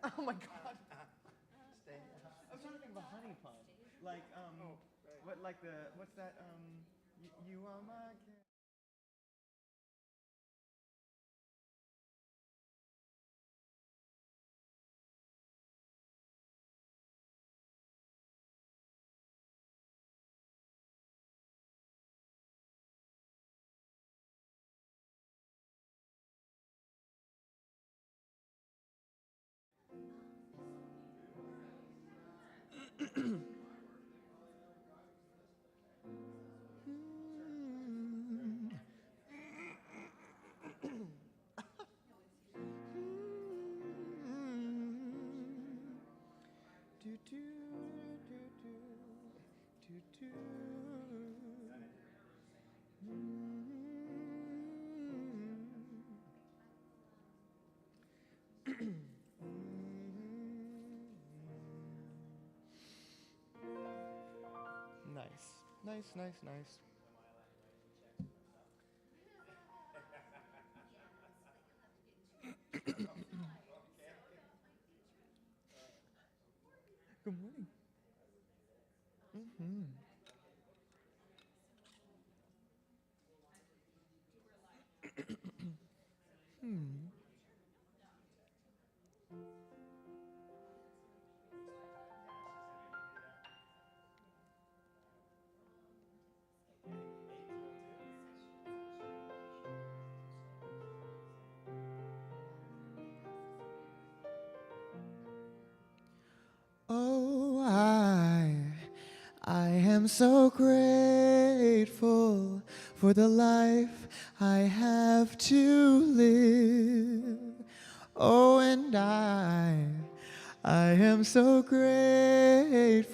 Oh my God. I'm trying to think of a honey pun. Like, what, like what's that, you are my king. Do, do, do, do, do, do. Nice, nice, nice, nice. Good morning. Hmm. Hmm. Oh, I am so grateful for the life I have to live. Oh, and I am so grateful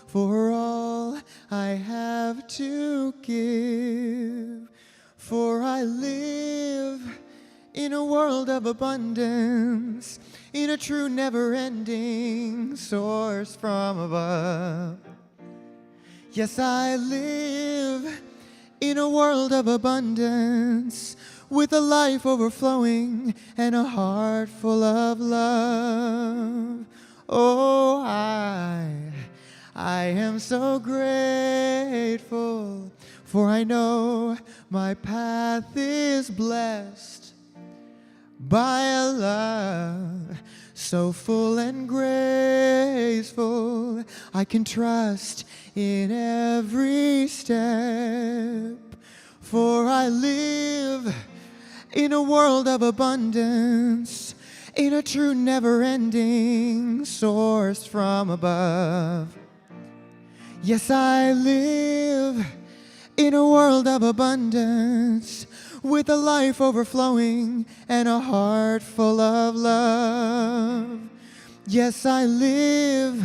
for all I have to give. For I live in a world of abundance, in a true never-ending source from above. Yes, I live in a world of abundance, with a life overflowing and a heart full of love. Oh, I am so grateful, for I know my path is blessed by a love so full and graceful. I can trust in every step, for I live in a world of abundance, in a true never-ending source from above. Yes, I live in a world of abundance, with a life overflowing and a heart full of love. Yes, I live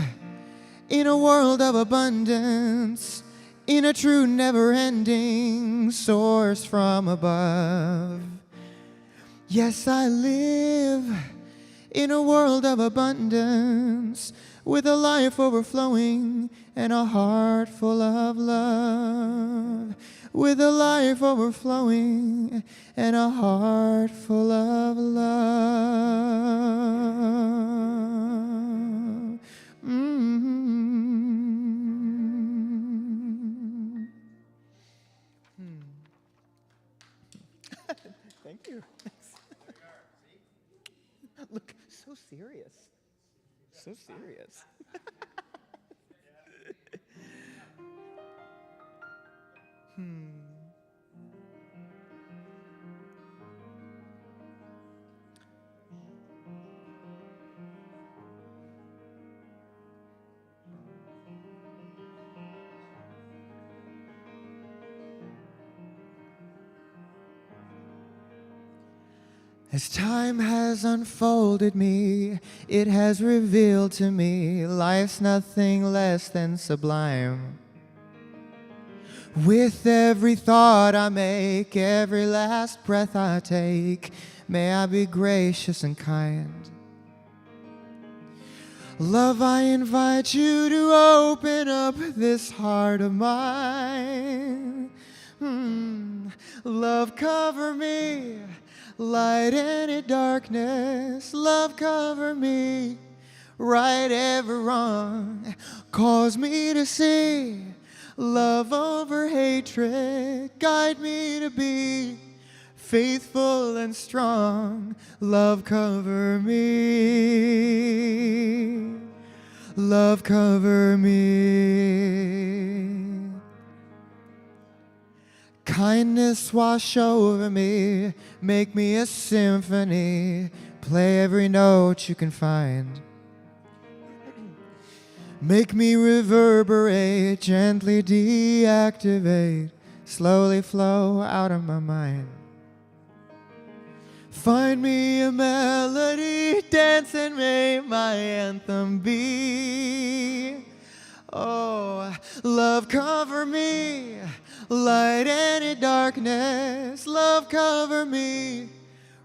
in a world of abundance, in a true never-ending source from above. Yes, I live in a world of abundance, with a life overflowing and a heart full of love. With a life overflowing and a heart full of love. Mm-hmm. Thank you. Look, so serious. So serious. As time has unfolded me, it has revealed to me life's nothing less than sublime. With every thought I make, every last breath I take, may I be gracious and kind. Love, I invite you to open up this heart of mine. Love, cover me. light and darkness, love cover me. Right ever wrong, cause me to see love over hatred, guide me to be faithful and strong. Love cover me, love cover me. Kindness wash over me, make me a symphony, play every note you can find. Make me reverberate, gently deactivate, slowly flow out of my mind. Find me a melody, dance and may my anthem be. Oh, love cover me, light and darkness, love cover me.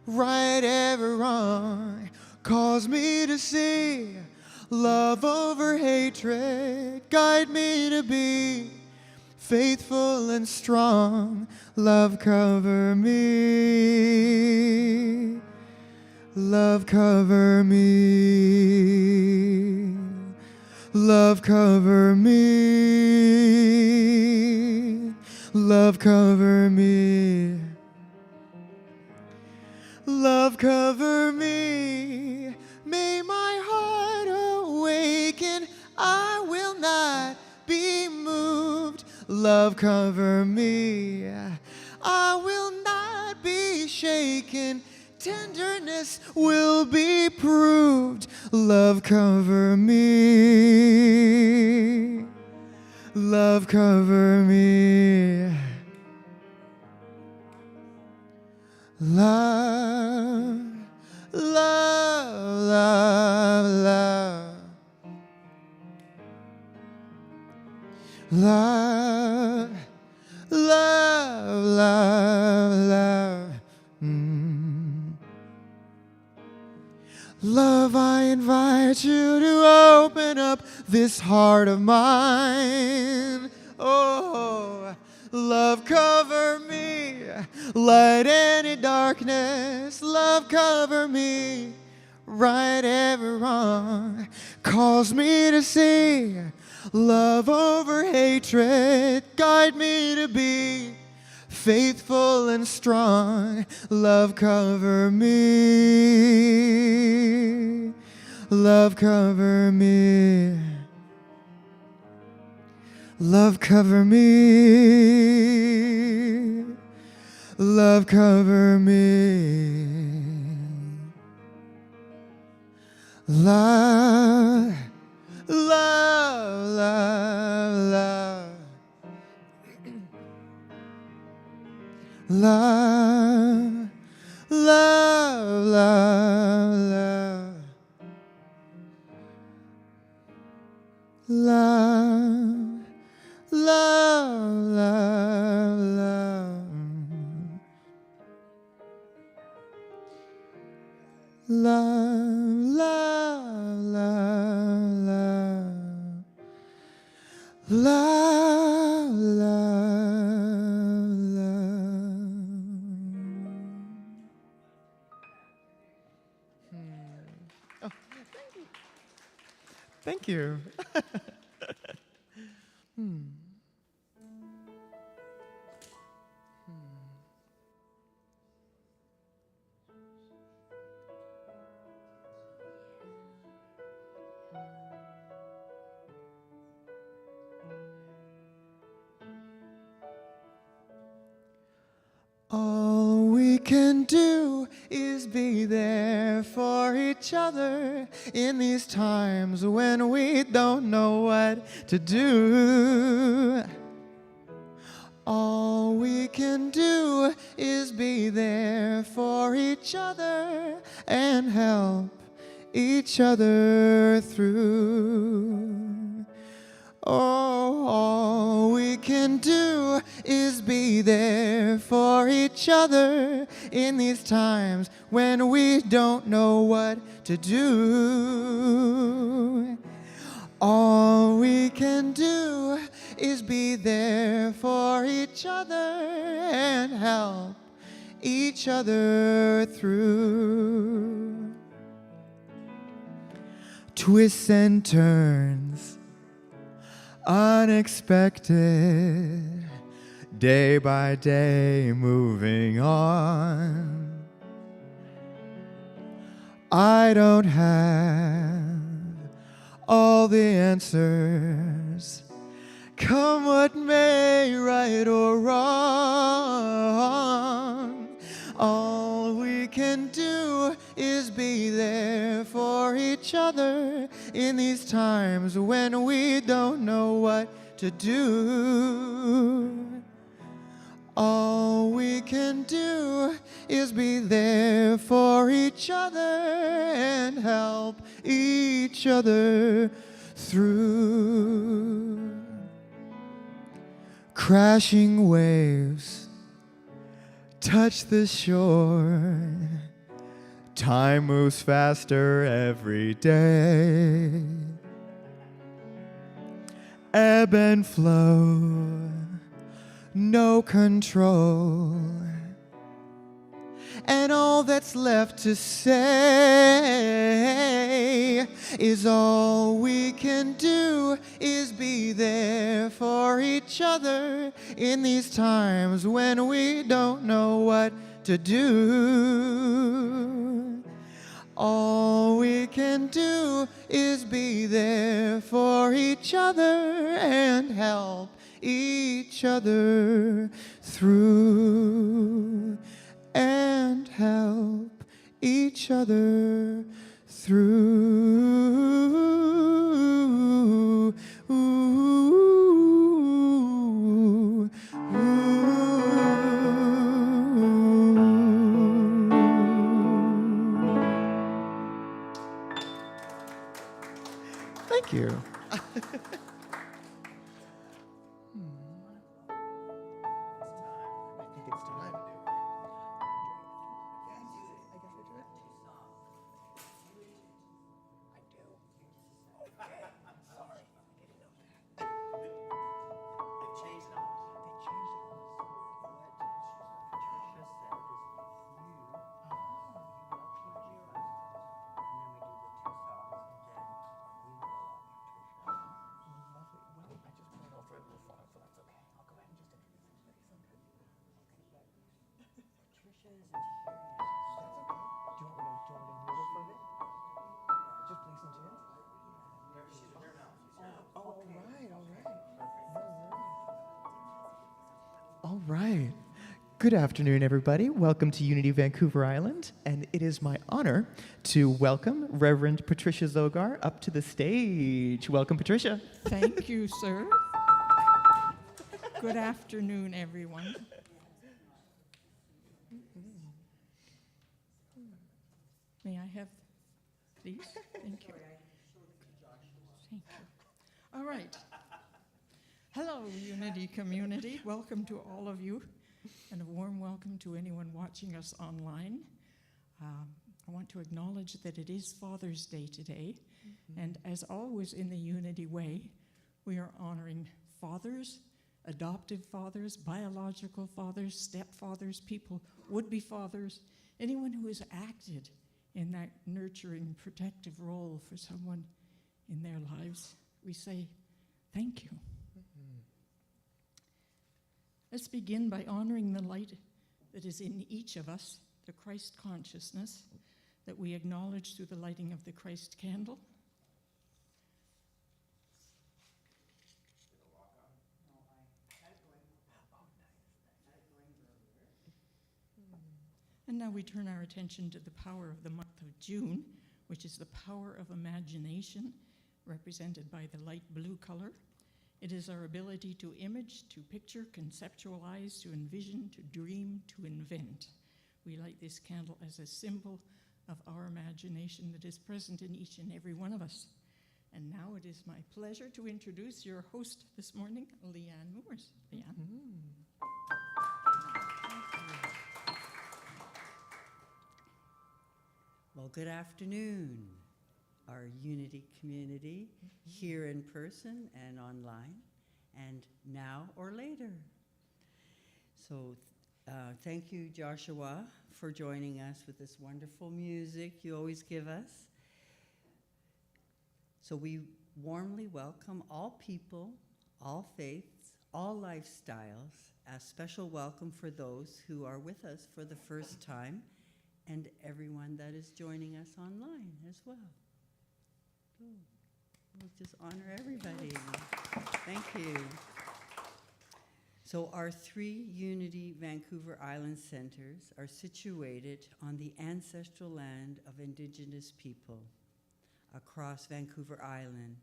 Right ever wrong, cause me to see love over hatred, guide me to be faithful and strong. Love cover me, love cover me, love cover me, love cover me, love cover me. May my heart awaken, I will not be moved. Love cover me, I will not be shaken. Tenderness will be proved. Love cover me, love cover me. Love, love, love, love. Love, love, love, love. Love, I invite you to open up this heart of mine. Oh, love cover me, light and darkness, love cover me. Right ever wrong, cause me to see love over hatred, guide me to be faithful and strong. Love cover me, love cover me, love cover me, love cover me. Love, love, love, love. Love, love, love, love. Love, love, love, love. Love, love, love, love. Love, love, love. Oh, thank you. All we can do is be there for each other in these times when we don't know what to do. All we can do is be there for each other and help each other through. Oh, all we can do is be there for each other in these times when we don't know what to do. All we can do is be there for each other and help each other through. Twists and turns, unexpected, day by day moving on. I don't have all the answers, come what may, right or wrong. All we can do is be there for each other in these times when we don't know what to do. All we can do is be there for each other and help each other through. Crashing waves touch the shore. Time moves faster every day. Ebb and flow, no control. And all that's left to say is all we can do is be there for each other in these times when we don't know what to do. All we can do is be there for each other and help each other through. And help each other through. Thank you. All right. Good afternoon, everybody. Welcome to Unity Vancouver Island, and it is my honor to welcome Reverend Patricia Zogar up to the stage. Welcome, Patricia. Thank you, sir. Good afternoon, everyone. May I have these? Thank you. Thank you. All right. Hello, Unity community. Welcome to all of you, and a warm welcome to anyone watching us online. I want to acknowledge that it is Father's Day today, and as always in the Unity way, we are honoring fathers, adoptive fathers, biological fathers, stepfathers, people, would-be fathers, anyone who has acted in that nurturing, protective role for someone in their lives. We say, thank you. Let's begin by honoring the light that is in each of us, the Christ consciousness that we acknowledge through the lighting of the Christ candle. And now we turn our attention to the power of the month of June, which is the power of imagination, represented by the light blue color. It is our ability to image, to picture, conceptualize, to envision, to dream, to invent. We light this candle as a symbol of our imagination that is present in each and every one of us. And now it is my pleasure to introduce your host this morning, Leanne Moores. Leanne. Well, good afternoon, our Unity community, here in person and online, and now or later. So Thank you, Joshua, for joining us with this wonderful music you always give us. So we warmly welcome all people, all faiths, all lifestyles. A special welcome for those who are with us for the first time and everyone that is joining us online as well. Oh, we'll just honor everybody. Thank you. So our 3 Unity Vancouver Island centers are situated on the ancestral land of Indigenous people across Vancouver Island.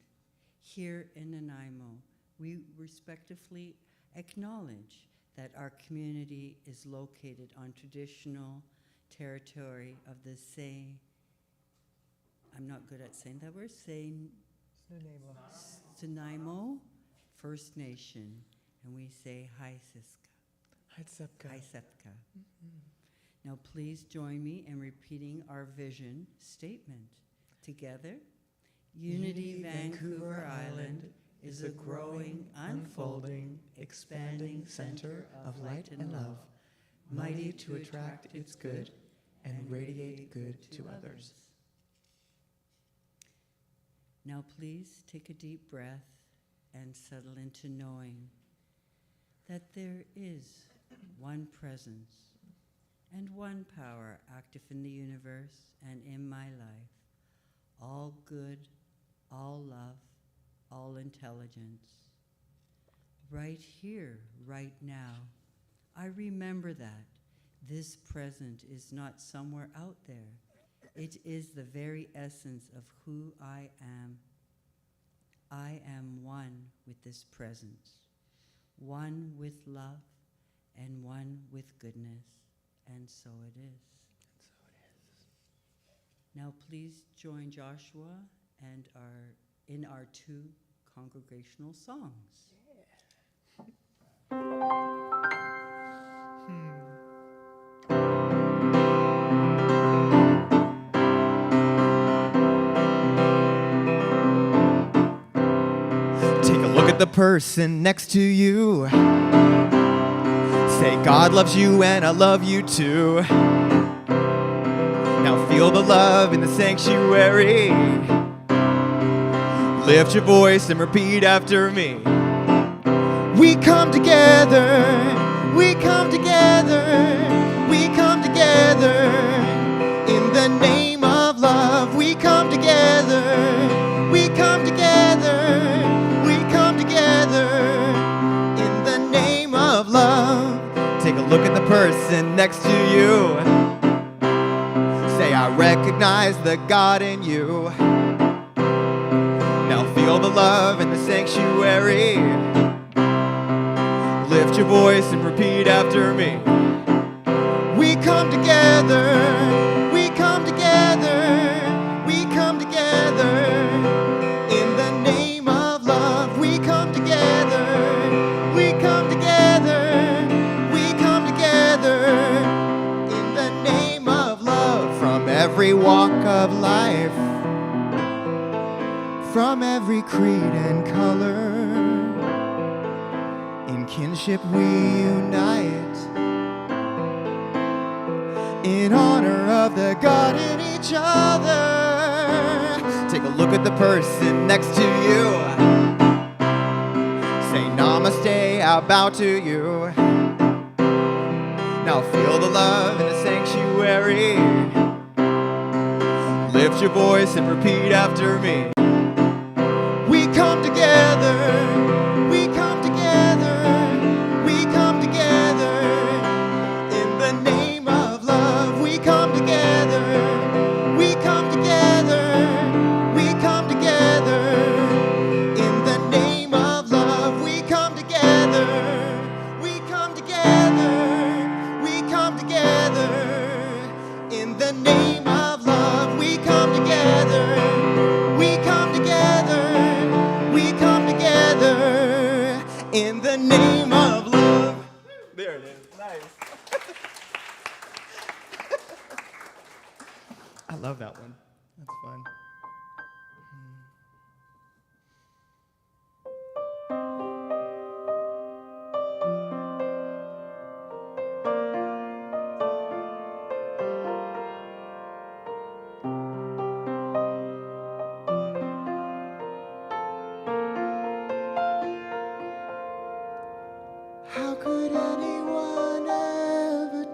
Here in Nanaimo, we respectively acknowledge that our community is located on traditional territory of the I'm not good at saying that word, Nanaimo First Nation. And we say, Hi, Siska. Hi, Sepka. Now please join me in repeating our vision statement. Together, Unity Vancouver Island is a growing, unfolding, expanding center of light and love, mighty to attract its good and radiate good to others. Now please take a deep breath and settle into knowing that there is one presence and one power active in the universe and in my life, all good, all love, all intelligence. Right here, right now, I remember that this present is not somewhere out there. It is the very essence of who I am. I am one with this presence, one with love, and one with goodness, and so it is. Now please join Joshua and in our 2 congregational songs. Take a look at the person next to you. Say, God loves you and I love you too. Now feel the love in the sanctuary. Lift your voice and repeat after me. We come together, we come together, we come together. In the name of love, we come together, we come together, we come together. In the name of love. Take a look at the person next to you. Say, I recognize the God in you. Now feel the love in the sanctuary. Lift your voice and repeat after me. We come together, we come together, we come together. In the name of love, we come together, we come together, we come together. In the name of love, from every walk of life, from every creed and color, in kinship we unite, in honor of the God in each other. Take a look at the person next to you. Say namaste, I bow to you. Now feel the love in the sanctuary. Lift your voice and repeat after me. We come together, we come together, we come together. In the name of love, we come together, we come together, we come together. In the name of love, we come together, we come together, we come together. In the name of love, we come together, we come together, we come together. In the name of love. There it is. Nice. I love that one. That's fun.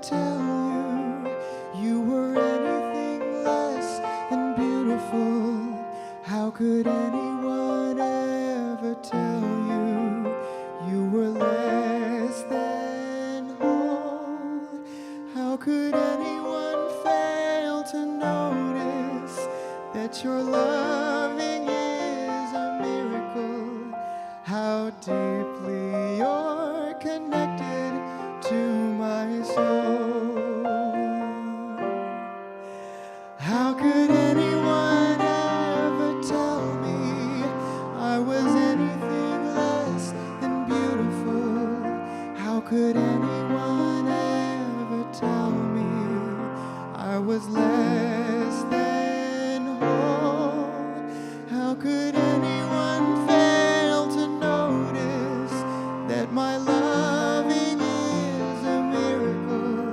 tell you you were anything less than beautiful? How could anyone ever tell you you were less than whole? How could anyone fail to notice that your loving is a miracle? How deeply you're connected to my soul. How could anyone ever tell me I was anything less than beautiful? How could anyone ever tell me I was less than whole? How could anyone fail to notice that my loving is a miracle?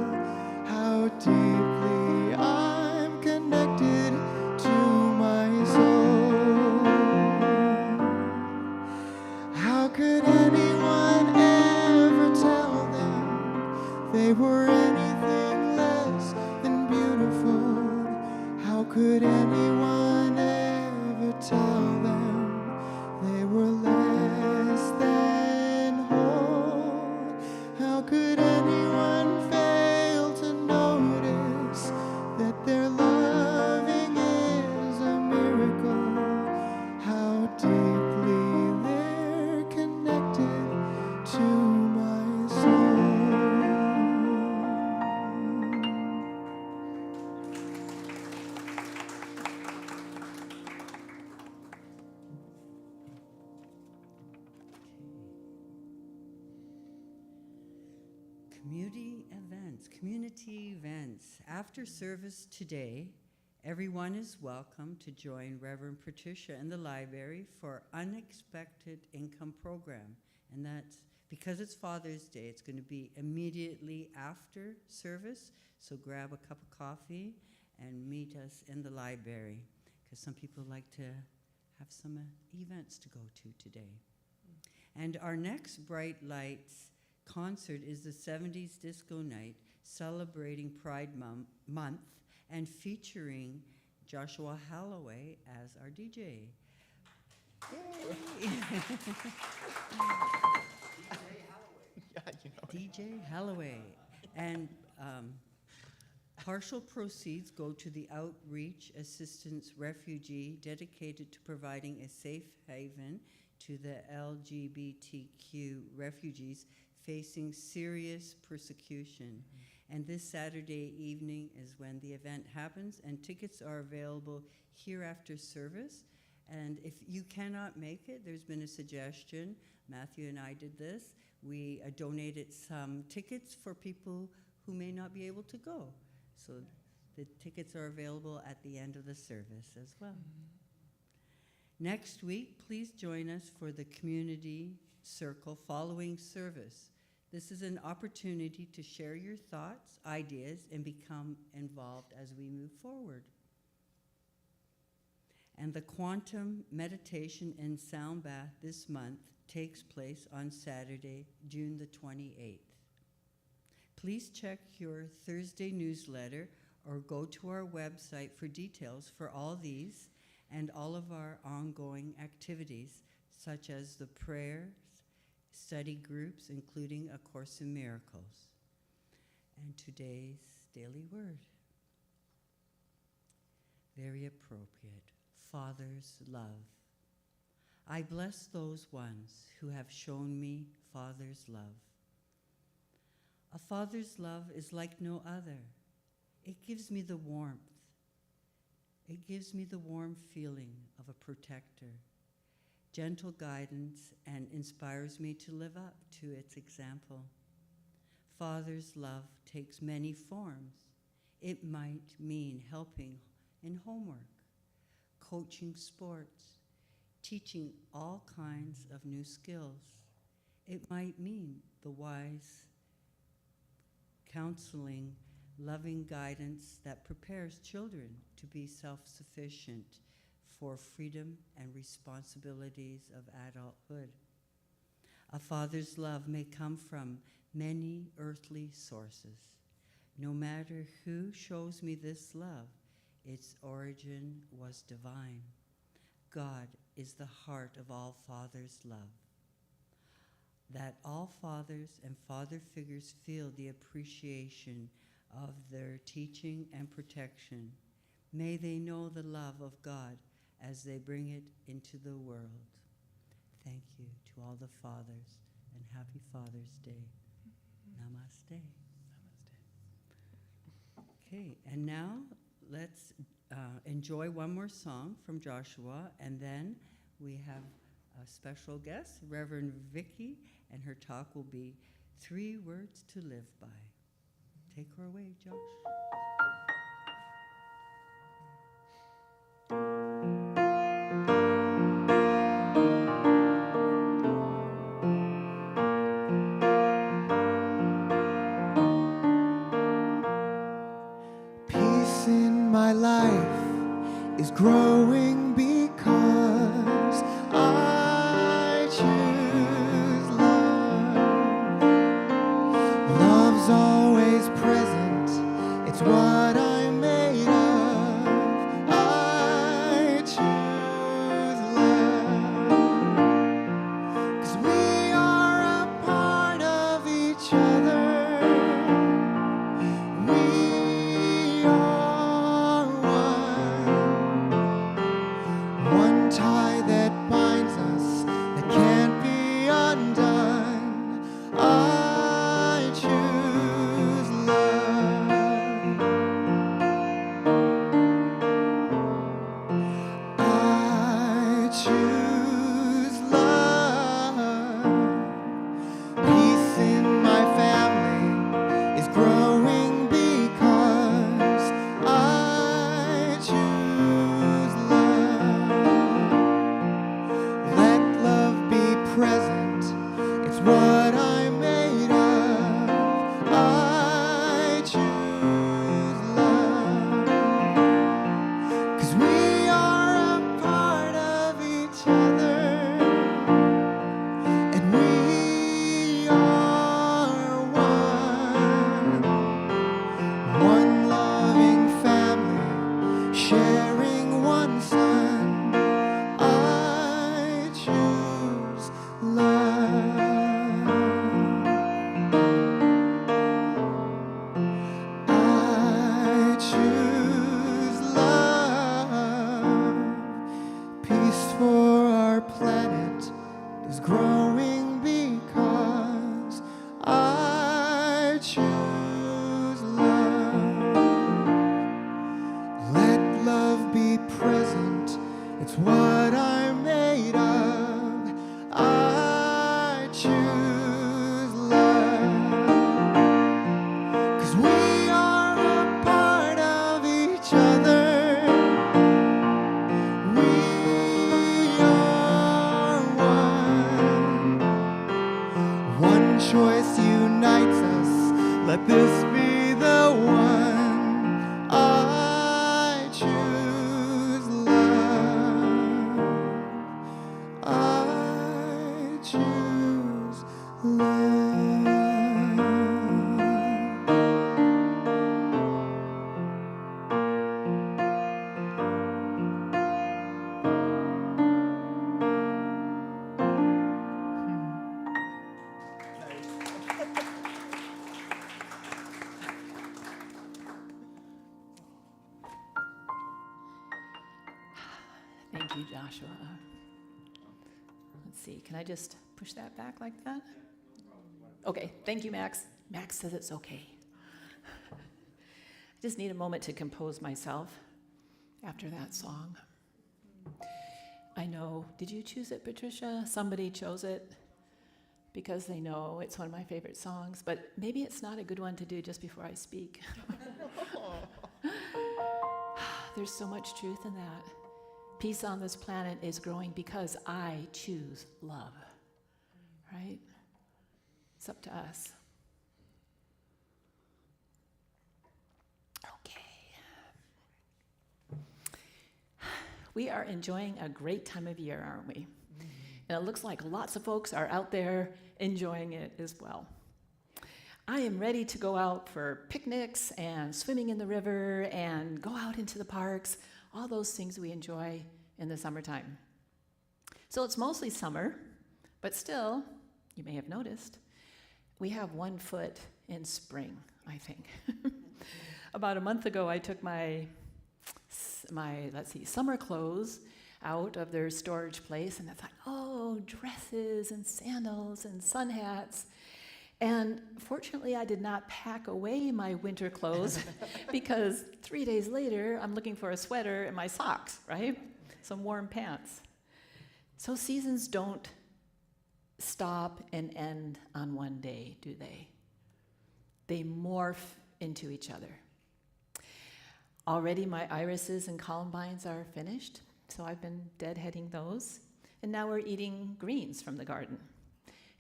How deeply I'm connected to my soul. How could anyone ever tell them they were anything less than beautiful? How could anyone ever tell them they were less than whole? How could anyone fail to notice that their loving is a miracle? How deeply they're connected to my soul. Community events. After service today, everyone is welcome to join Reverend Patricia in the library for Unexpected Income Program. And that's because it's Father's Day, it's going to be immediately after service. So grab a cup of coffee and meet us in the library, because some people like to have some events to go to today. And our next Bright Lights concert is the 70s Disco Night, celebrating Pride Month and featuring Joshua Holloway as our DJ. Yay! DJ Holloway. And partial proceeds go to the Outreach Assistance Refugee, dedicated to providing a safe haven to the LGBTQ refugees facing serious persecution. And this Saturday evening is when the event happens, and tickets are available here after service. And if you cannot make it, there's been a suggestion. Matthew and I did this. We donated some tickets for people who may not be able to go. So the tickets are available at the end of the service as well. Next week, please join us for the community circle following service. This is an opportunity to share your thoughts, ideas, and become involved as we move forward. And the Quantum Meditation and Sound Bath this month takes place on Saturday, June the 28th. Please check your Thursday newsletter or go to our website for details for all these and all of our ongoing activities, such as the prayers, study groups, including A Course in Miracles. And today's daily word. Very appropriate. Father's love. I bless those ones who have shown me Father's love. A father's love is like no other. It gives me the warmth. It gives me the warm feeling of a protector, gentle guidance, and inspires me to live up to its example. Father's love takes many forms. It might mean helping in homework, coaching sports, teaching all kinds of new skills. It might mean the wise counseling, loving guidance that prepares children to be self-sufficient for freedom and responsibilities of adulthood. A father's love may come from many earthly sources. No matter who shows me this love, its origin was divine. God is the heart of all fathers' love. That all fathers and father figures feel the appreciation of their teaching and protection. May they know the love of God as they bring it into the world. Thank you to all the fathers, and happy Father's Day. Namaste. Okay, and now let's enjoy one more song from Joshua, and then we have a special guest, Reverend Vicky, and her talk will be 3 Words to Live By. Take her away, Josh. Peace in my life is growing because I choose love. Love's always present, it's what I'm made of. I choose love. 'Cause we are a part of each other. We are one tie that binds us, that can't be undone. I choose love. I choose love. Peace in my family is growing because I choose love. Let love be present, it's what I'm made of. I choose love. 'Cause we are a part of each other, and we are one loving family, sharing one son. I choose love. I choose love. Peace for our planet is growing because I choose love. Let love be present, it's what I'm made of. I choose love. 'Cause we are a part of each other. We are one choice unites us. Let this be the one. I choose love. I choose love. Thank you, Joshua. Let's see, can I just push that back like that? Okay, thank you, Max. Max says it's okay. I just need a moment to compose myself after that song. I know, did you choose it, Patricia? Somebody chose it because they know it's one of my favorite songs, but maybe it's not a good one to do just before I speak. There's so much truth in that. Peace on this planet is growing because I choose love, right? It's up to us. Okay. We are enjoying a great time of year, aren't we? And it looks like lots of folks are out there enjoying it as well. I am ready to go out for picnics and swimming in the river and go out into the parks, all those things we enjoy in the summertime. So it's mostly summer, but still, you may have noticed, we have 1 foot in spring, I think. About a month ago, I took my summer clothes out of their storage place, and I thought, oh, dresses and sandals and sun hats. And fortunately, I did not pack away my winter clothes because 3 days later, I'm looking for a sweater and my socks, right? Some warm pants. So seasons don't stop and end on one day, do they? They morph into each other. Already my irises and columbines are finished, so I've been deadheading those. And now we're eating greens from the garden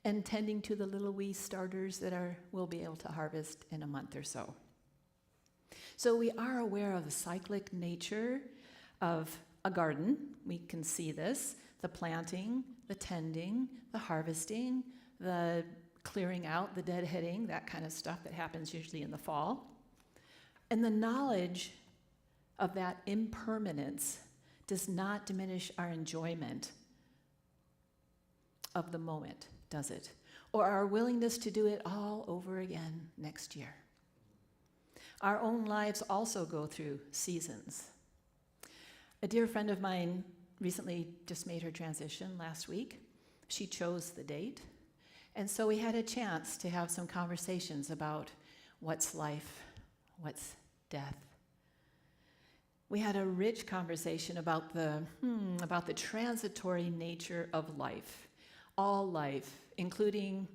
and tending to the little wee starters that we'll be able to harvest in a month or so. So we are aware of the cyclic nature of a garden. We can see this, the planting, the tending, the harvesting, the clearing out, the deadheading, that kind of stuff that happens usually in the fall. And the knowledge of that impermanence does not diminish our enjoyment of the moment, does it? Or our willingness to do it all over again next year. Our own lives also go through seasons. A dear friend of mine recently just made her transition last week. She chose the date. And so we had a chance to have some conversations about what's life, what's death. We had a rich conversation about the transitory nature of life, all life, including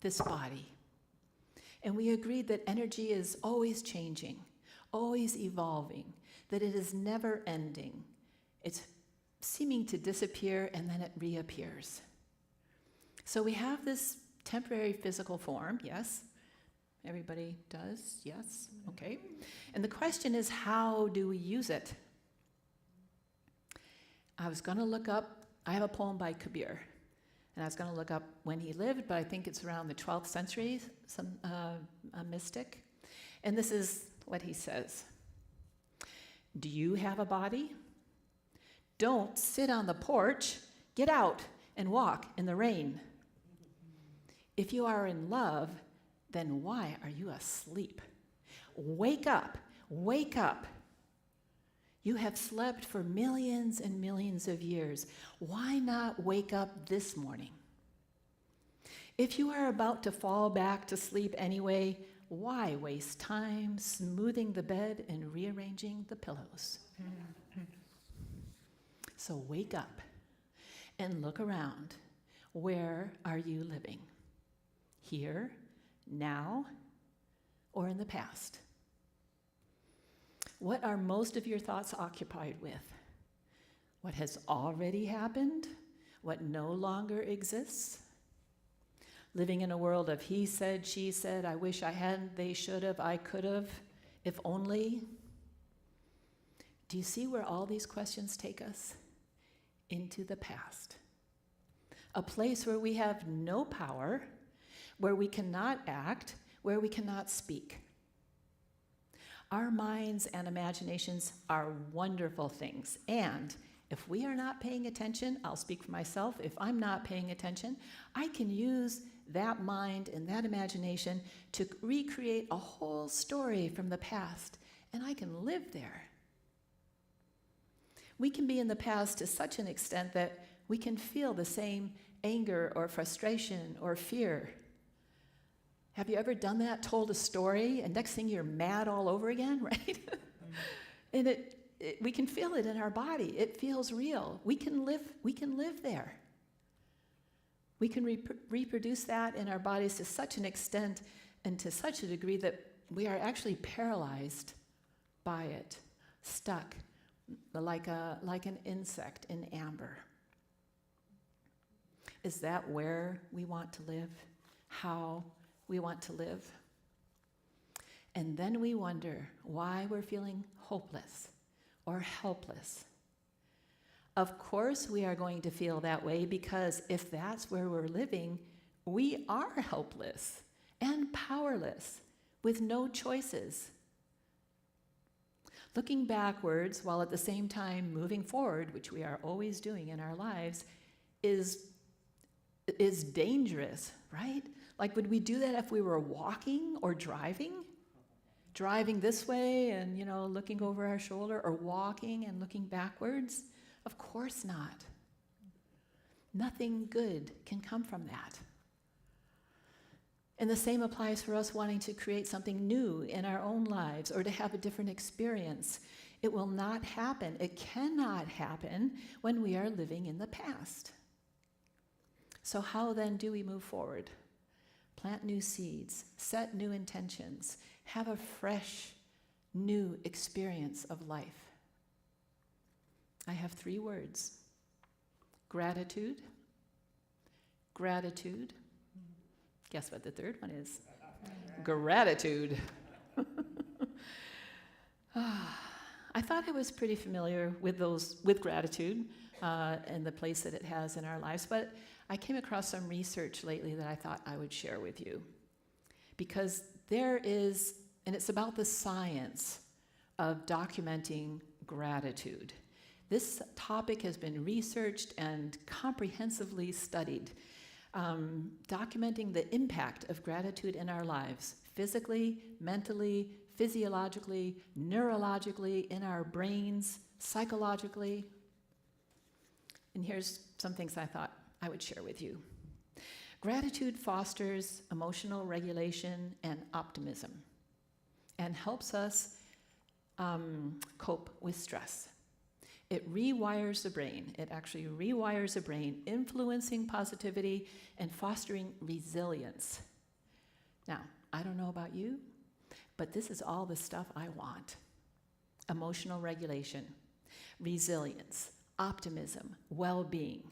this body. And we agreed that energy is always changing, always evolving, that it is never ending. It's seeming to disappear and then it reappears. So we have this temporary physical form, yes? Everybody does? Yes? Okay. And the question is, how do we use it? I was going to look up, I have a poem by Kabir, and I was going to look up when he lived, but I think it's around the 12th century, a mystic. And this is what he says. Do you have a body? Don't sit on the porch. Get out and walk in the rain. If you are in love, then why are you asleep? Wake up, wake up. You have slept for millions and millions of years. Why not wake up this morning? If you are about to fall back to sleep anyway, why waste time smoothing the bed and rearranging the pillows? So wake up and look around. Where are you living? Here, now, or in the past? What are most of your thoughts occupied with? What has already happened? What no longer exists? Living in a world of he said, she said, I wish I hadn't, they should have, I could have, if only. Do you see where all these questions take us? Into the past. A place where we have no power, where we cannot act, where we cannot speak. Our minds and imaginations are wonderful things, and if we are not paying attention, I'll speak for myself, if I'm not paying attention, I can use that mind and that imagination to recreate a whole story from the past, and I can live there. We can be in the past to such an extent that we can feel the same anger or frustration or fear. Have you ever done that, told a story, and next thing you're mad all over again, right? And we can feel it in our body. It feels real. We can live there. We can reproduce that in our bodies to such an extent and to such a degree that we are actually paralyzed by it, stuck like an insect in amber. Is that where we want to live? How we want to live? And then we wonder why we're feeling hopeless or helpless. Of course we are going to feel that way because if that's where we're living, we are helpless and powerless with no choices. Looking backwards while at the same time moving forward, which we are always doing in our lives, is dangerous, right? Like, would we do that if we were walking or driving? Driving this way and, looking over our shoulder, or walking and looking backwards? Of course not. Nothing good can come from that. And the same applies for us wanting to create something new in our own lives or to have a different experience. It will not happen. It cannot happen when we are living in the past. So how then do we move forward? Plant new seeds, set new intentions, have a fresh, new experience of life. I have 3 words: gratitude, gratitude. Guess what the third one is? Gratitude. I thought I was pretty familiar with gratitude and the place that it has in our lives, but I came across some research lately that I thought I would share with you. Because there is, and it's about the science of documenting gratitude. This topic has been researched and comprehensively studied, documenting the impact of gratitude in our lives, physically, mentally, physiologically, neurologically, in our brains, psychologically. And here's some things I thought I would share with you. Gratitude fosters emotional regulation and optimism and helps us cope with stress. It rewires the brain. It actually rewires the brain, influencing positivity and fostering resilience. Now, I don't know about you, but this is all the stuff I want. Emotional regulation, resilience, optimism, well-being.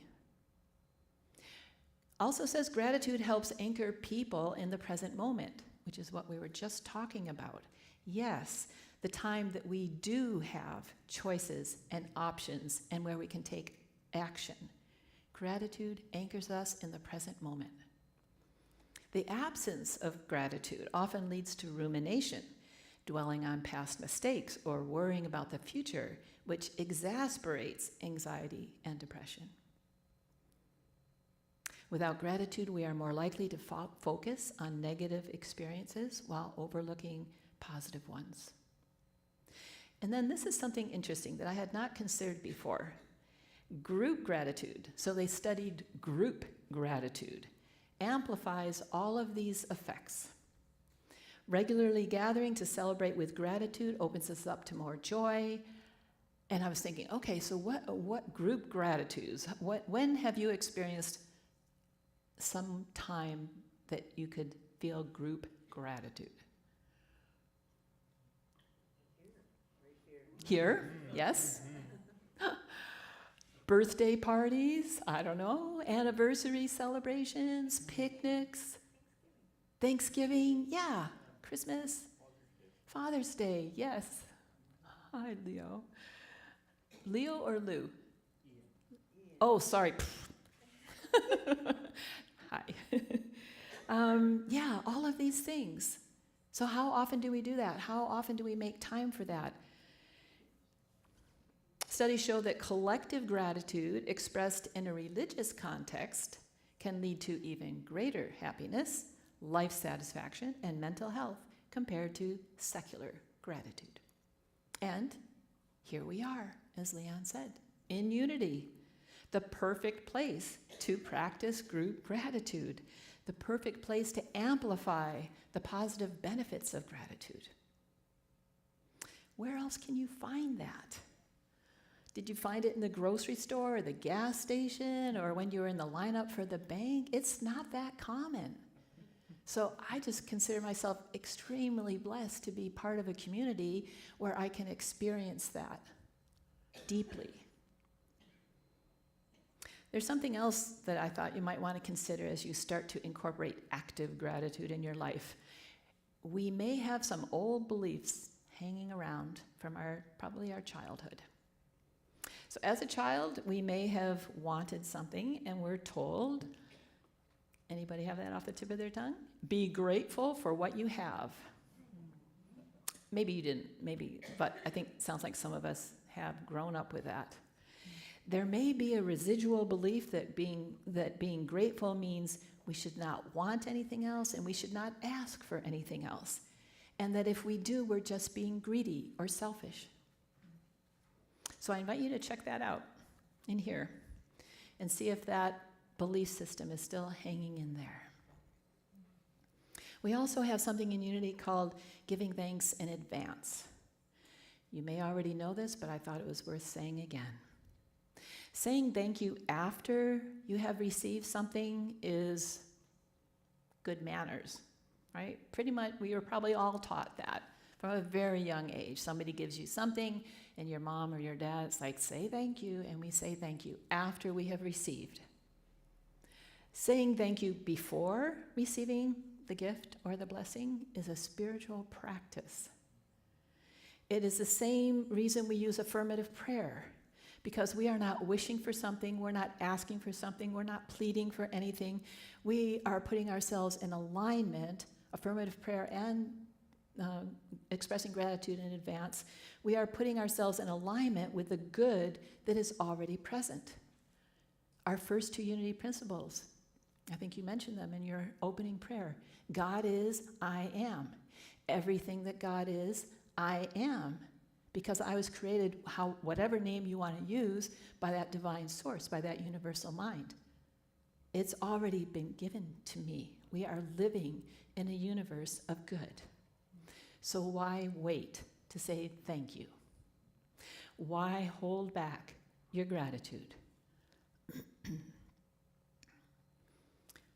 Also says gratitude helps anchor people in the present moment, which is what we were just talking about. Yes, the time that we do have choices and options and where we can take action. Gratitude anchors us in the present moment. The absence of gratitude often leads to rumination, dwelling on past mistakes or worrying about the future, which exasperates anxiety and depression. Without gratitude, we are more likely to focus on negative experiences while overlooking positive ones. And then this is something interesting that I had not considered before. Group gratitude, so they studied group gratitude, amplifies all of these effects. Regularly gathering to celebrate with gratitude opens us up to more joy. And I was thinking, okay, so what group gratitudes? When have you experienced some time that you could feel group gratitude? Here, yes. Birthday parties, I don't know, anniversary celebrations, picnics, Thanksgiving, yeah, Christmas, Father's Day, yes. Hi, Leo. Leo or Lou? Oh, sorry. Hi. Yeah, all of these things. So how often do we do that? How often do we make time for that? Studies show that collective gratitude expressed in a religious context can lead to even greater happiness, life satisfaction, and mental health compared to secular gratitude. And here we are, as Leon said, in unity, the perfect place to practice group gratitude, the perfect place to amplify the positive benefits of gratitude. Where else can you find that? Did you find it in the grocery store or the gas station or when you were in the lineup for the bank? It's not that common. So I just consider myself extremely blessed to be part of a community where I can experience that deeply. There's something else that I thought you might want to consider as you start to incorporate active gratitude in your life. We may have some old beliefs hanging around from probably our childhood. So as a child, we may have wanted something and we're told, anybody have that off the tip of their tongue? Be grateful for what you have. Maybe you didn't, but I think it sounds like some of us have grown up with that. There may be a residual belief that being grateful means we should not want anything else and we should not ask for anything else. And that if we do, we're just being greedy or selfish. So I invite you to check that out in here and see if that belief system is still hanging in there. We also have something in Unity called giving thanks in advance. You may already know this, but I thought it was worth saying again. Saying thank you after you have received something is good manners, right? Pretty much, we were probably all taught that from a very young age. Somebody gives you something, and your mom or your dad is like, say thank you, and we say thank you after we have received. Saying thank you before receiving the gift or the blessing is a spiritual practice. It is the same reason we use affirmative prayer, because we are not wishing for something, we're not asking for something, we're not pleading for anything. We are putting ourselves in alignment, affirmative prayer and expressing gratitude in advance. We are putting ourselves in alignment with the good that is already present. Our first two Unity principles, I think you mentioned them in your opening prayer. God is, I am. Everything that God is, I am. Because I was created, whatever name you want to use, by that divine source, by that universal mind. It's already been given to me. We are living in a universe of good. So why wait to say thank you? Why hold back your gratitude?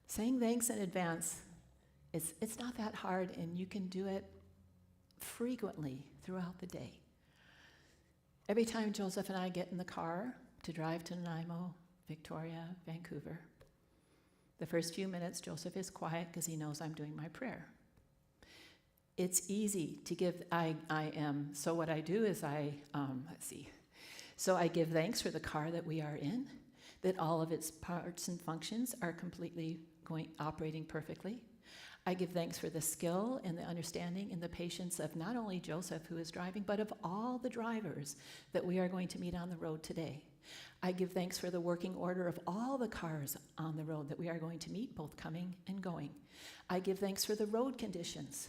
Saying thanks in advance, it's not that hard, and you can do it frequently throughout the day. Every time Joseph and I get in the car to drive to Nanaimo, Victoria, Vancouver, the first few minutes Joseph is quiet because he knows I'm doing my prayer. It's easy to give I am. So what I do is So I give thanks for the car that we are in, that all of its parts and functions are completely operating perfectly. I give thanks for the skill and the understanding and the patience of not only Joseph, who is driving, but of all the drivers that we are going to meet on the road today. I give thanks for the working order of all the cars on the road that we are going to meet, both coming and going. I give thanks for the road conditions,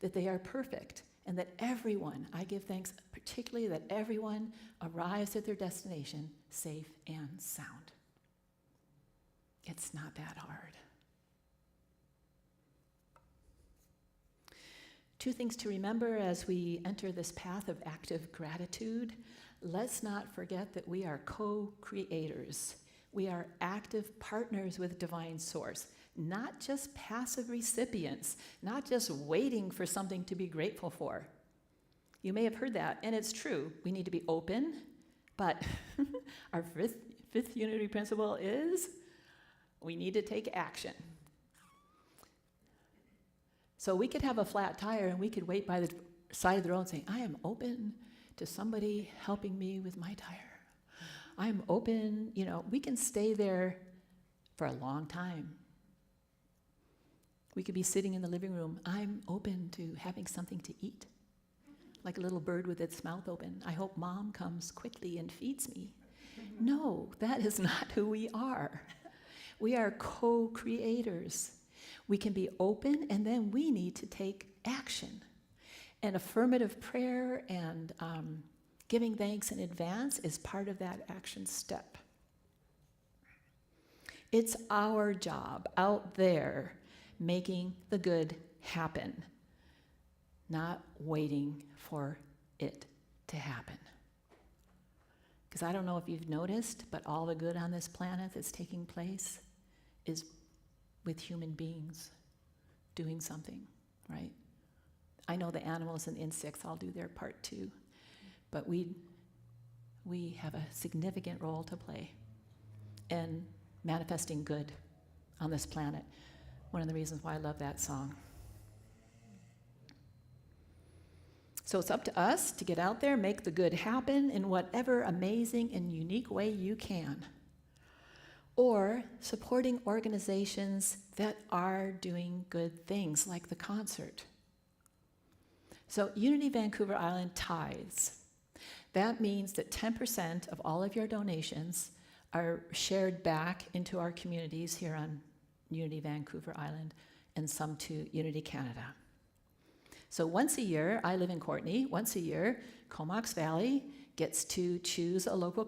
that they are perfect, and that I give thanks particularly that everyone arrives at their destination safe and sound. It's not that hard. Two things to remember as we enter this path of active gratitude. Let's not forget that we are co-creators. We are active partners with Divine Source, not just passive recipients, not just waiting for something to be grateful for. You may have heard that, and it's true. We need to be open, but our fifth Unity principle is we need to take action. So we could have a flat tire and we could wait by the side of the road saying, I am open to somebody helping me with my tire. I'm open, we can stay there for a long time. We could be sitting in the living room. I'm open to having something to eat, like a little bird with its mouth open. I hope mom comes quickly and feeds me. No, that is not who we are. We are co-creators. We can be open, and then we need to take action. And affirmative prayer and giving thanks in advance is part of that action step. It's our job out there making the good happen, not waiting for it to happen. Because I don't know if you've noticed, but all the good on this planet that's taking place is with human beings doing something, right? I know the animals and insects all do their part too, but we have a significant role to play in manifesting good on this planet. One of the reasons why I love that song. So it's up to us to get out there, make the good happen in whatever amazing and unique way you can. or supporting organizations that are doing good things, like the concert. So Unity Vancouver Island tithes. That means that 10% of all of your donations are shared back into our communities here on Unity Vancouver Island, and some to Unity Canada. So once a year, I live in Courtenay, once a year, Comox Valley gets to choose a local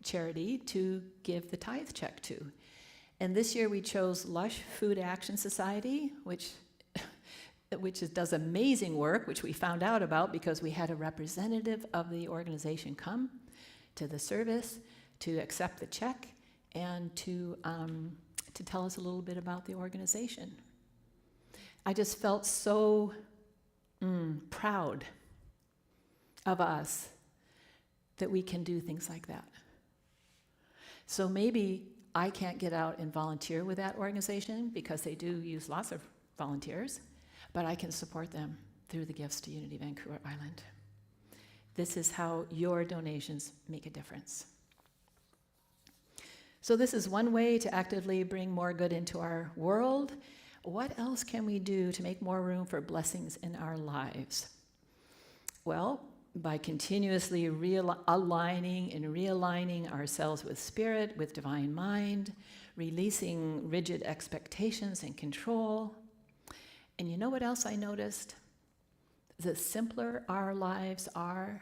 charity to give the tithe check to. And this year we chose Lush Food Action Society, which does amazing work, which we found out about because we had a representative of the organization come to the service to accept the check and to tell us a little bit about the organization. I just felt so proud of us that we can do things like that. So maybe I can't get out and volunteer with that organization because they do use lots of volunteers, but I can support them through the gifts to Unity Vancouver Island. This is how your donations make a difference. So this is one way to actively bring more good into our world. What else can we do to make more room for blessings in our lives? Well, by continuously aligning and realigning ourselves with spirit, with divine mind, releasing rigid expectations and control. And you know what else I noticed? The simpler our lives are,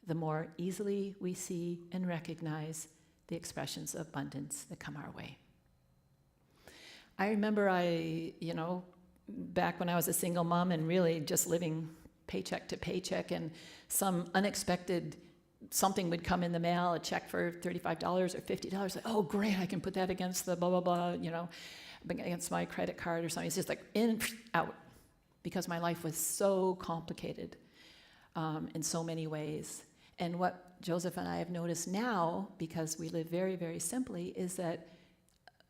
the more easily we see and recognize the expressions of abundance that come our way. I remember back when I was a single mom and really just living paycheck to paycheck, and some unexpected something would come in the mail, a check for $35 or $50. Like, oh, great, I can put that against the blah, blah, blah, against my credit card or something. It's just like in, out, because my life was so complicated in so many ways. And what Joseph and I have noticed now, because we live very, very simply, is that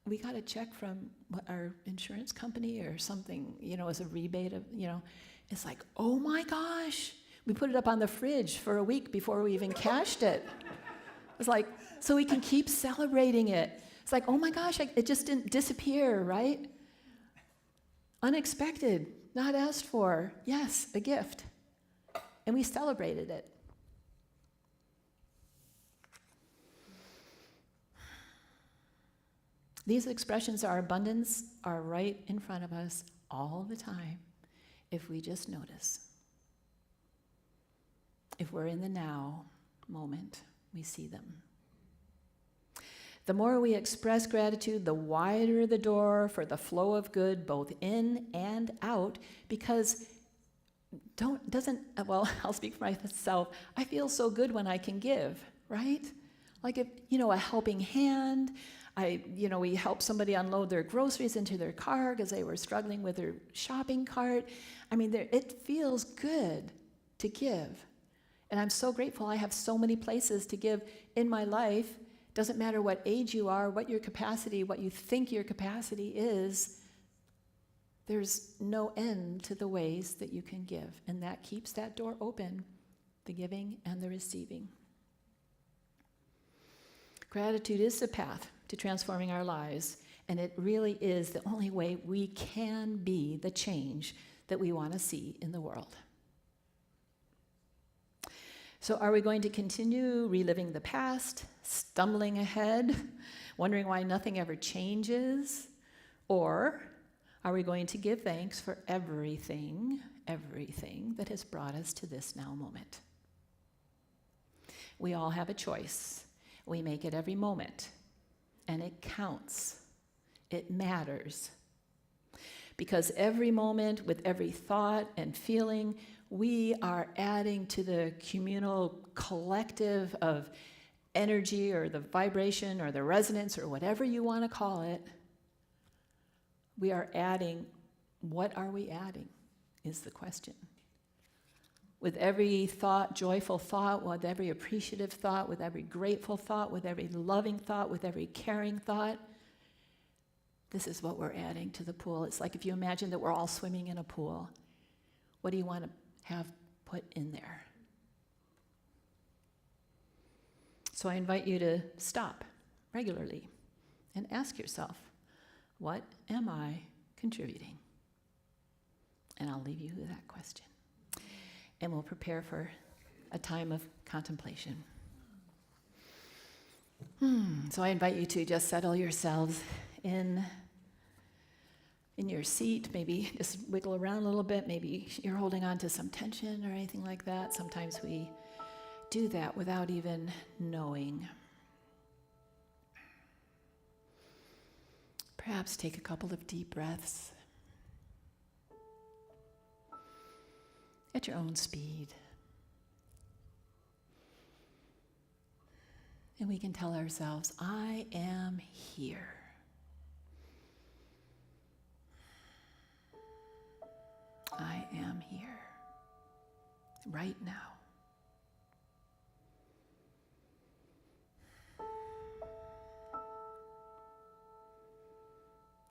we got a check from our insurance company or something, as a rebate of, it's like, oh my gosh, we put it up on the fridge for a week before we even cashed it. It's like, so we can keep celebrating it. It's like, oh my gosh, it just didn't disappear, right? Unexpected, not asked for, yes, a gift. And we celebrated it. These expressions of our abundance are right in front of us all the time if we just notice. If we're in the now moment, we see them. The more we express gratitude, the wider the door for the flow of good both in and out, because I'll speak for myself, I feel so good when I can give, right? Like if, a helping hand, we helped somebody unload their groceries into their car because they were struggling with their shopping cart. It feels good to give. And I'm so grateful I have so many places to give in my life. Doesn't matter what age you are, what your capacity, what you think your capacity is, there's no end to the ways that you can give. And that keeps that door open, the giving and the receiving. Gratitude is the path to transforming our lives, and it really is the only way we can be the change that we want to see in the world. So are we going to continue reliving the past, stumbling ahead, wondering why nothing ever changes? Or are we going to give thanks for everything that has brought us to this now moment? We all have a choice. We make it every moment. And it counts. It matters. Because every moment, with every thought and feeling, we are adding to the communal collective of energy or the vibration or the resonance or whatever you want to call it. We are adding. What are we adding is the question. With every thought, joyful thought, with every appreciative thought, with every grateful thought, with every loving thought, with every caring thought, this is what we're adding to the pool. It's like if you imagine that we're all swimming in a pool. What do you want to have put in there? So I invite you to stop regularly and ask yourself, what am I contributing? And I'll leave you with that question. And we'll prepare for a time of contemplation. So I invite you to just settle yourselves in your seat, maybe just wiggle around a little bit. Maybe you're holding on to some tension or anything like that. Sometimes we do that without even knowing. Perhaps take a couple of deep breaths at your own speed. And we can tell ourselves, I am here. I am here right now.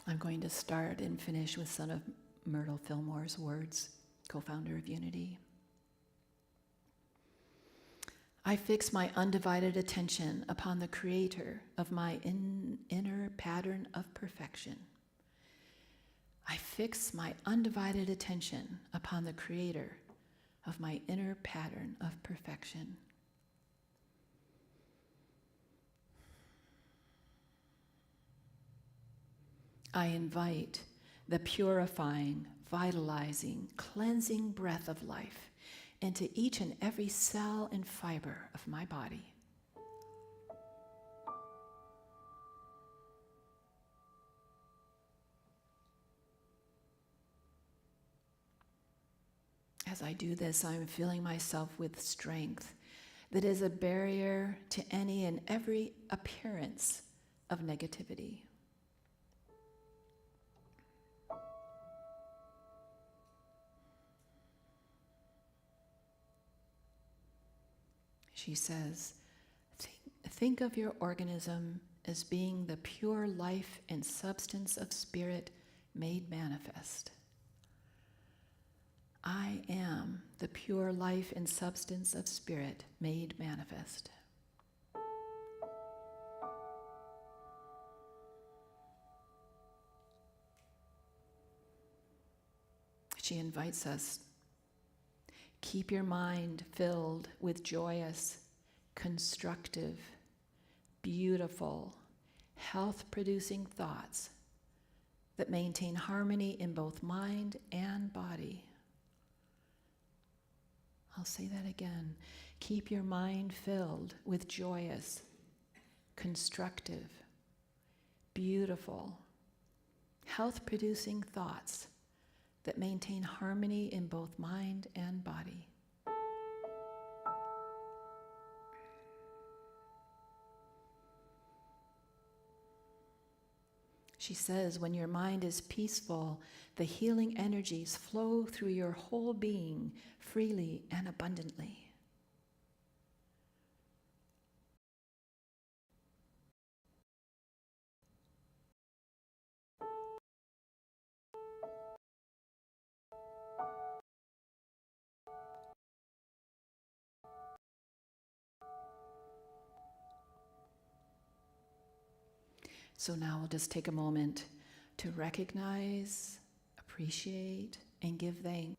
I'm going to start and finish with son of Myrtle Fillmore's words, co-founder of Unity. I fix my undivided attention upon the creator of my inner pattern of perfection. I fix my undivided attention upon the creator of my inner pattern of perfection. I invite the purifying, vitalizing, cleansing breath of life into each and every cell and fiber of my body. As I do this, I'm filling myself with strength that is a barrier to any and every appearance of negativity. She says, think of your organism as being the pure life and substance of spirit made manifest. I am the pure life and substance of spirit made manifest. She invites us, keep your mind filled with joyous, constructive, beautiful, health-producing thoughts that maintain harmony in both mind and body. I'll say that again. Keep your mind filled with joyous, constructive, beautiful, health-producing thoughts that maintain harmony in both mind and body. She says, when your mind is peaceful, the healing energies flow through your whole being freely and abundantly. So now we'll just take a moment to recognize, appreciate, and give thanks.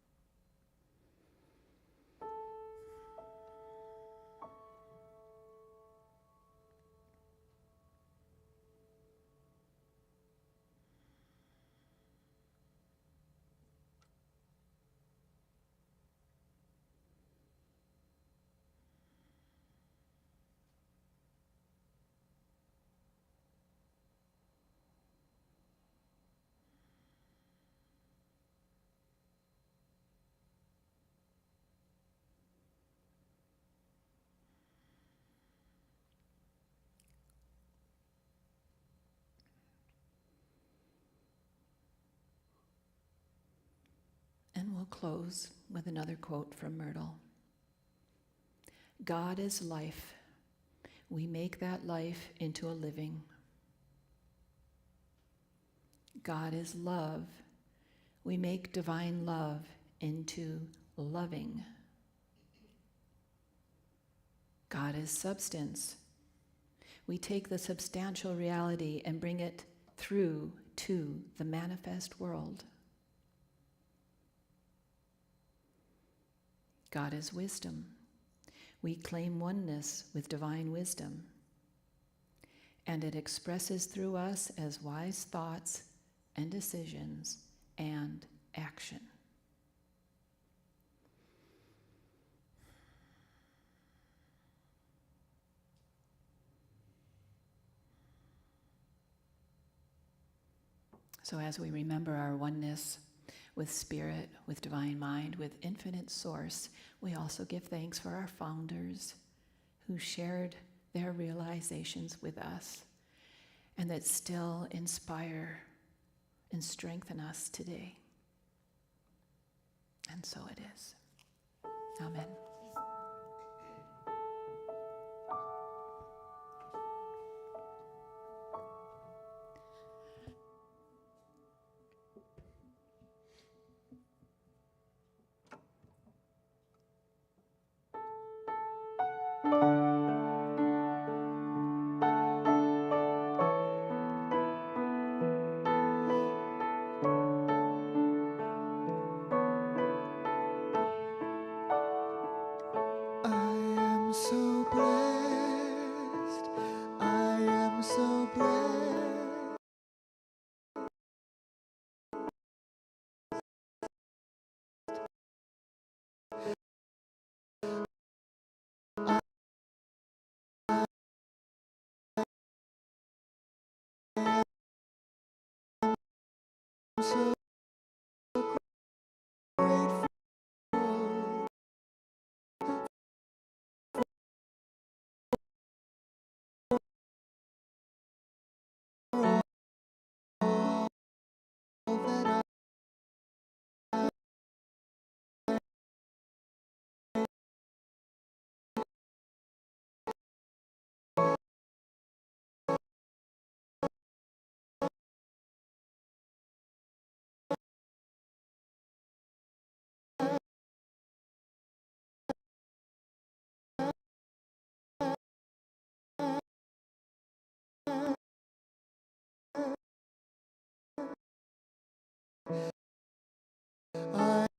And we'll close with another quote from Myrtle. God is life. We make that life into a living. God is love. We make divine love into loving. God is substance. we take the substantial reality and bring it through to the manifest world. God is wisdom. We claim oneness with divine wisdom, and it expresses through us as wise thoughts and decisions and action. So as we remember our oneness with Spirit, with Divine Mind, with Infinite Source, we also give thanks for our founders who shared their realizations with us and that still inspire and strengthen us today. And so it is. Amen. I am so blessed. I am so blessed. I'm so grateful for all that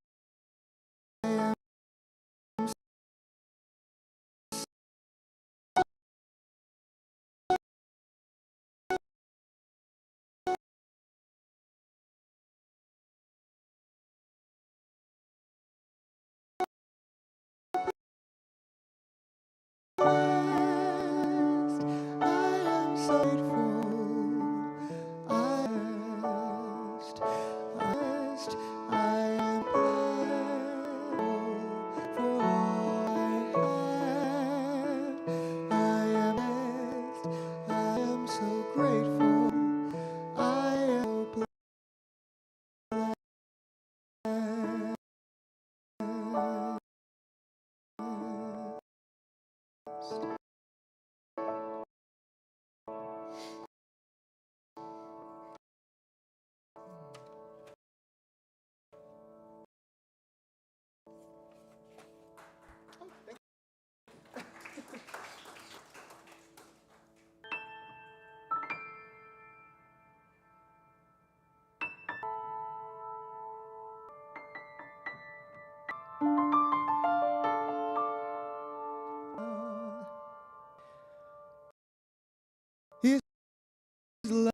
I am blessed. I am so grateful. I am blessed. I am blessed for all I have. I am blessed. I am so grateful. I am so blessed. His love,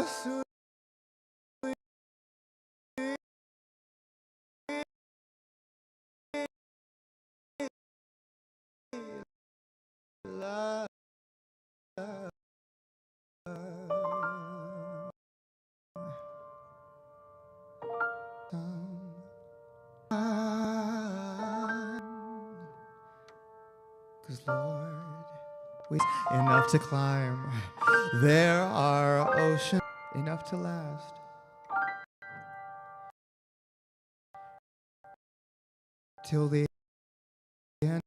sweet love. Cause Lord, we enough to climb. There are oceans enough to last. Till the end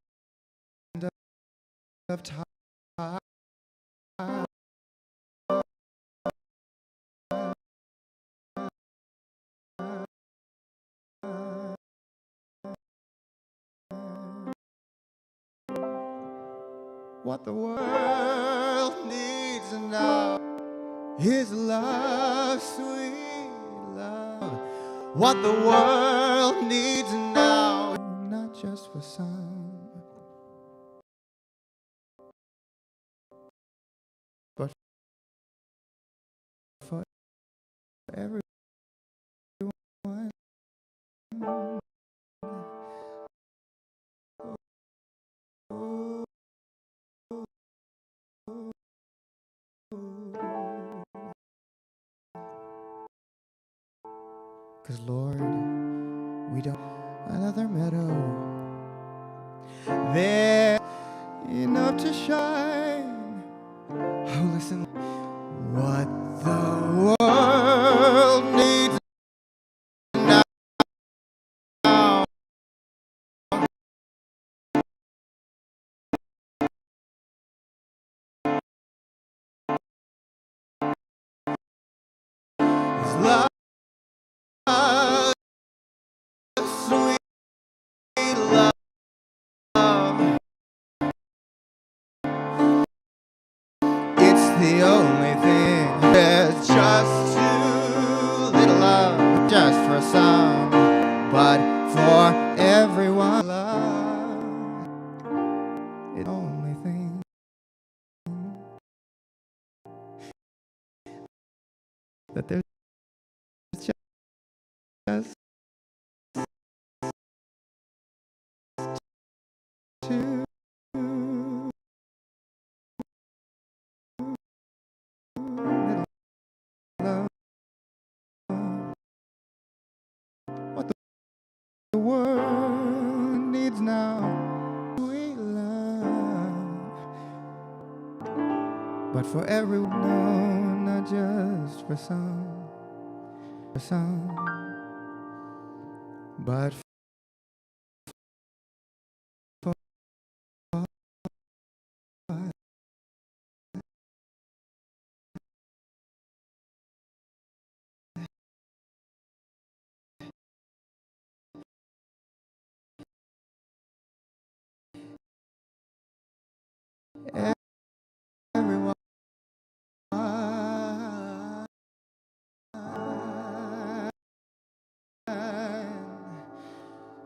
of time. What the world needs now is love, sweet love. What the world needs now, not just for some, but for everyone. 'Cause Lord, we don't another meadow there enough to shine. Oh, listen, what the world needs now is love, sweet love. It's the only thing. There's just too little love, just for some, but for everyone. Love, it's the only thing that there's just too little love. What the world needs now, sweet love, but for everyone, no, not just for some, but for everyone.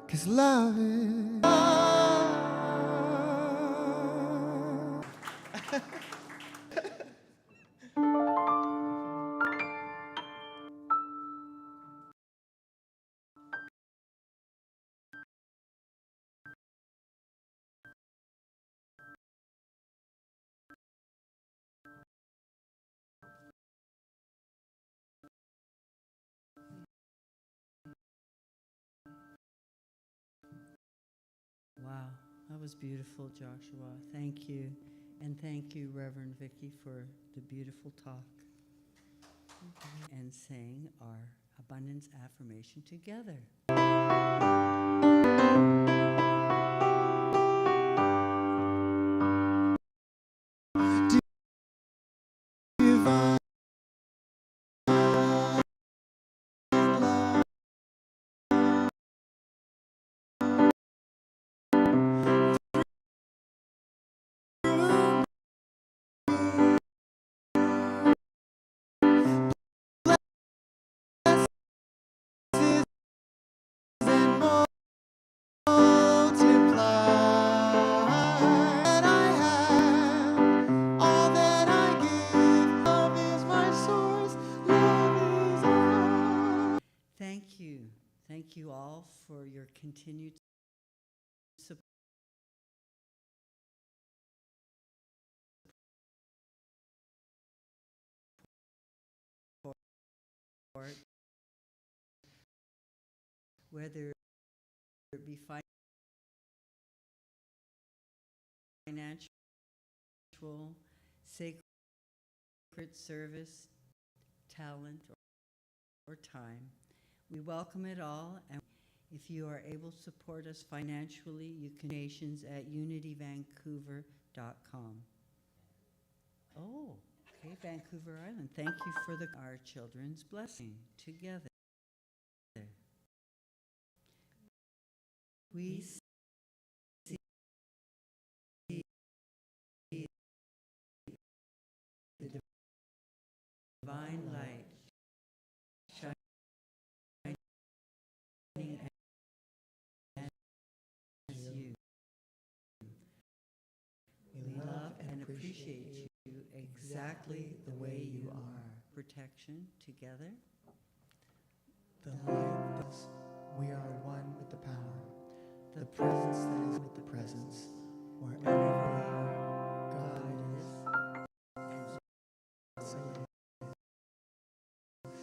'Cause love is Wow, that was beautiful, Joshua. Thank you. And thank you, Reverend Vicky, for the beautiful talk and saying our abundance affirmation together. divine love. Blesses and multiply. And I have all that I give. Love is my source. Love is all. Thank you. Thank you all for your continued support, whether it be financial, sacred service, talent, or time. We welcome it all, and if you are able to support us financially, you can donations at unityvancouver.com. Oh, okay, Vancouver Island. Thank you for our children's blessing together. We divine light shining as you. We love and appreciate you exactly the way you are. Protection together. The light is, we are one with the power. The presence that is with the presence. Wherever we are, God is. And so it is.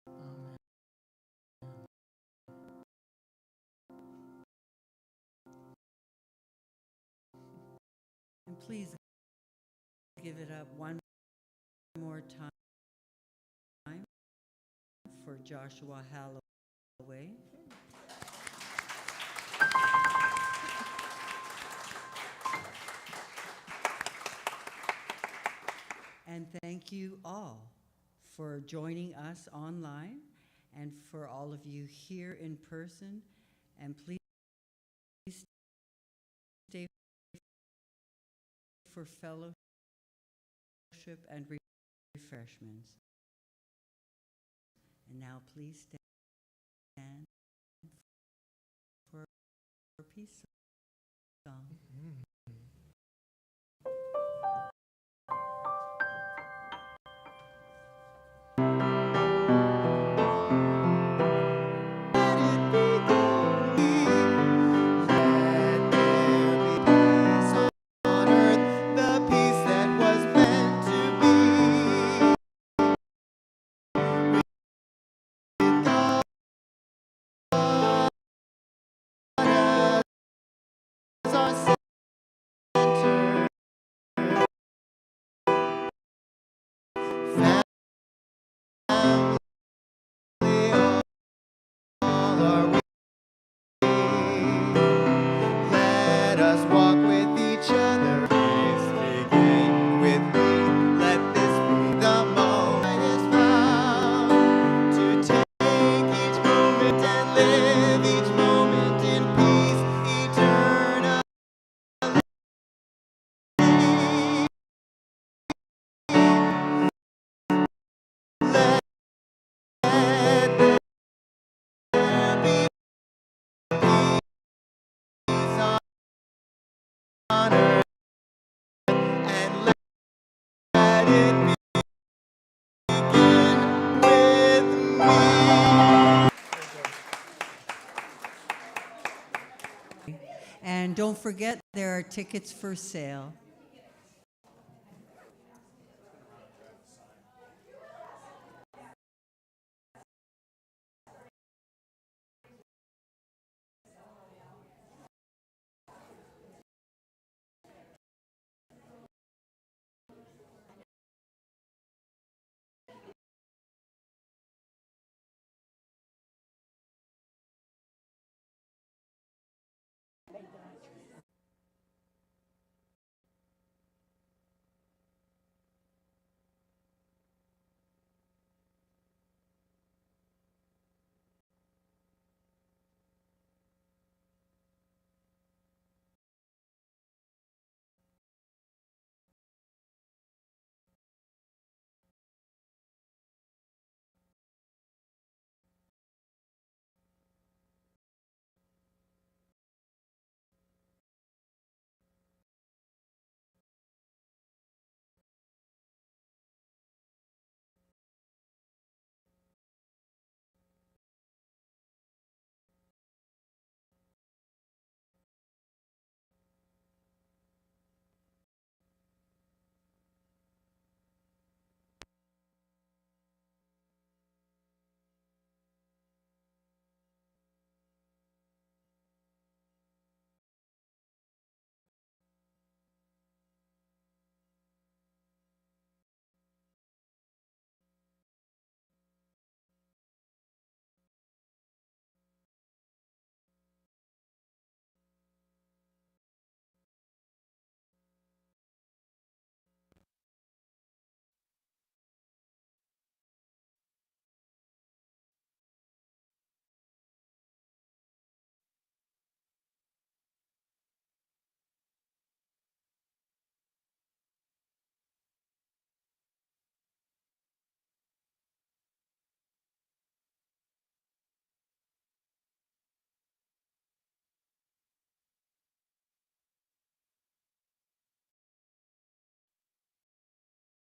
Amen. And please give it up one more time for Joshua Holloway. And thank you all for joining us online and for all of you here in person. And please stay for fellowship and refreshments. And now please stand for a peace song. Let us walk with each other. Please begin with me. Let this be the moment is found to take each moment and live each moment in peace eternally. Let there be peace on earth, and let it begin with me. And don't forget, there are tickets for sale.